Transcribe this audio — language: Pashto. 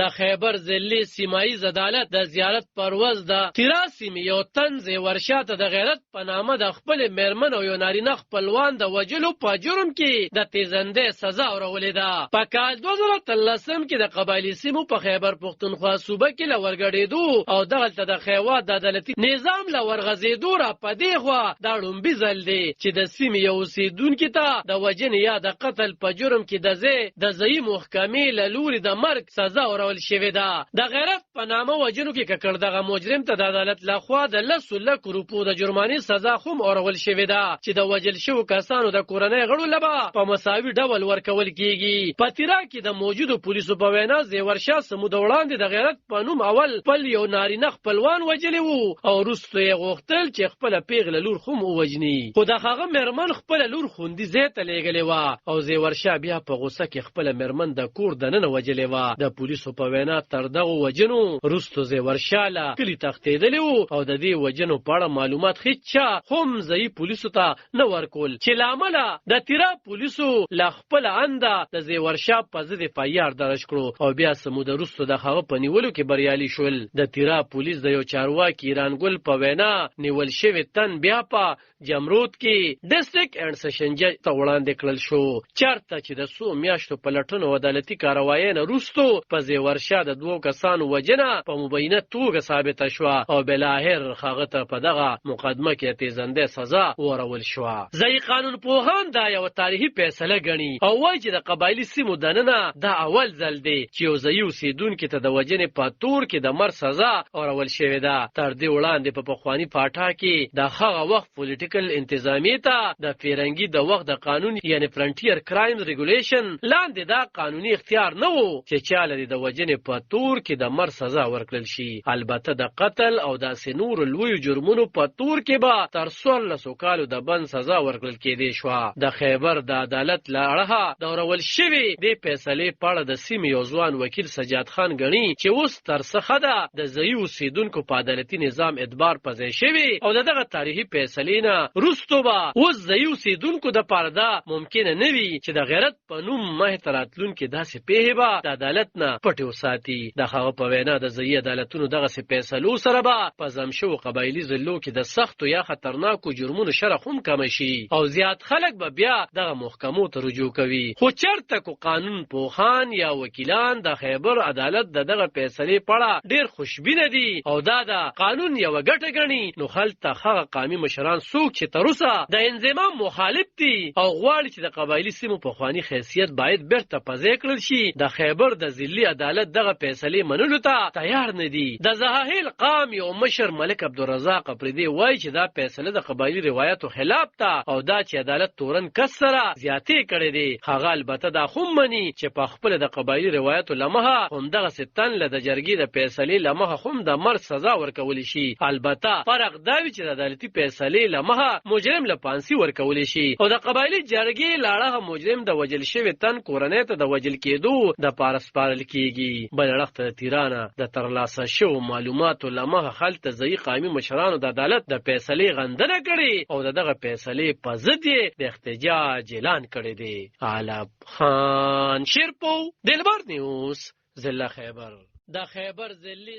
د خیبر ضلع سیمایي عدالت د زیارت پروز د تیرا سیمې یو طنز ورشاته د غیرت په نامه د خپل میرمن او یو نارینه خپلوان د وجلو په جرم کې د تیزندې سزا ورولې ده. په کال 2013 کې د قبایلی سیمو په خیبر پښتونخوا صوبه کې لورګړېدو او دغلته د خیوات د عدالتي نظام لورغزېدو را پدې خوا دا لومبي ځل دی چې د سیمې یو اوسېدونکي ته د وژنې یا د قتل په جرم کې د ځایي محکمې له لوري د مرګ سزا ورول شوې ده. د غیرت په نامه وژنو کې ککړ دغه مجرم ته د عدالت لخوا د 10 لک روپو د جرمانې سزا هم ورول شوې ده چې د وژل شوو کسانو د کورنۍ غړو لپاره په مساوي ډول ورکول کیږي. په تیرا کې د موجودو پولیسو په وینا زیورشاه سمود وړاندې د غیرت په نوم اول خپل یو نارینه خپلوان وژلی وو او وروسته یې غوښتل چې خپله پیغله لور هم ووژني، خو د هغه میرمن خپله لور خوندي ځای ته لیږلې وه او زیورشاه بیا په غوسه کې خپله میرمن د کور دننه وژلې وه. د پولیسو په وینا تر دغو وژنو وروسته زیورشاه له کلي تښتېدلی وو او د دې وژنو په اړه معلومات هېڅ چا هم ځایي پولیسو ته نه ورکول چې له امله د تیرا پولیسو له خپله انده د زیورشاه په ضد FIR درج کړو او بیا څه موده وروسته د هغه په نیولو کې بریالي شول. د تیرا پولیس د یو چارواکي ایرانګل په وینا نیول شوی تن بیا په جمرود کې ډسټرکټ اینډ سیشن جج ته وړاندې کړل شو، چېرته چې د څو میاشتو په لټونو او عدالتي کاروایۍ نه وروستو په زیورشاه د 2 کسانو وژنه په مبینه توګه ثابته شوه او بالاخر هغه ته په دغه مقدمه کې تیزنده سزا ورول شوه. ځایي قانون پوهان دا یو تاریخي فیصله ګڼي او وایي چې د قبایلي سیمو دننه دا اول ځل دی چې یو ځایي اوسېدونکي ته د وژنې په تور کې د مرګ سزا ورول شوې ده. تر دې وړاندې په پخواني پاټا کې د هغه وخت پولیټیکل انتظامیې ته د فیرنګي د وخت د قانون یعنی فرنټیر کرایمز ریګولیشن لاندې دا قانوني اختیار نه و چې چاله د وژنې په تور کې د مرګ سزا ورکړل شي. البته د قتل او داسې نور لویو جرمونو په تور کې به تر 14 کالو د بند سزا ورکړل کېدی شوه. د خیبر د عدالت له اړخه د ورول شوې دې فیصلې په اړه د سیمې یو ځوان وکیل سجاد خان ګڼي چې اوس تر څخه ده د ځایي اوسېدونکو په عدالتي نظام اعتبار پځای شوی او دغه تاریخي فیصلې نه وروسته به اوس ځایي اوسېدونکو دپاره دا ممکنه نه وي چې د غیرت په نوم مخې ته راتلونکې داسې پیښې به د عدالت نه پټې وساتي. د هغه په وینا د ځایي عدالتونو دغسې فیصلو سره به په ضم شوو قبایلي ضلعو کې د سختو یا خطرناکو جرمونو شرح هم کمه شي او زیات خلک به بیا دغه محکمو ته رجوع کوي. خو چېرته کو قانون پوهان یا وکیلان د خیبر عدالت د دغه فیصلې په اړه ډېر خوشبینه دي او دا د قانون یوه ګټه ګڼي، نو هلته هغه قومي مشران څوک چې تر اوسه د انضمام مخالف دي او غواړي چې د قبایلي سیمو پخواني حیثیت باید بیرته پځای کړل شي، د خیبر د ضلعي عدالت دغه فیصلې منلو ته تیار نه دي. د زهاهیل قام یو مشر ملک عبدالرزاق اپریدي وایي چې دا فیصله د قبایلي روایتو خلاف ده او دا چې عدالت تورن کس سره زیاتې کړې دي. هغه البته دا هم مني چې په خپله د قبایلي روایتو له مخه همدغسې تن له د جرګې د فیصلې له مخه هم د مرګ سزا ورکولی شي. البته فرق دا وي چې د عدالتي فیصلې له مخه مجرم له پانسي ورکولی شي او د قبایلي جرګې له اړخه مجرم د وژل شوي تن کورنۍ ته د وژل کېدو دپاره سپارل کېږي. بل اړخ ته د تیرانه د ترلاسه شوو معلوماتو له مخه هلته ځایي قومي مشرانو د عدالت د فیصلې غندنه کړې او د دغه فیصلې په ضد یې د احتجاج اعلان کړی دی. علب خان شیرپو، دلبر نیوز، ضلع خیبر. د خیبر ضلع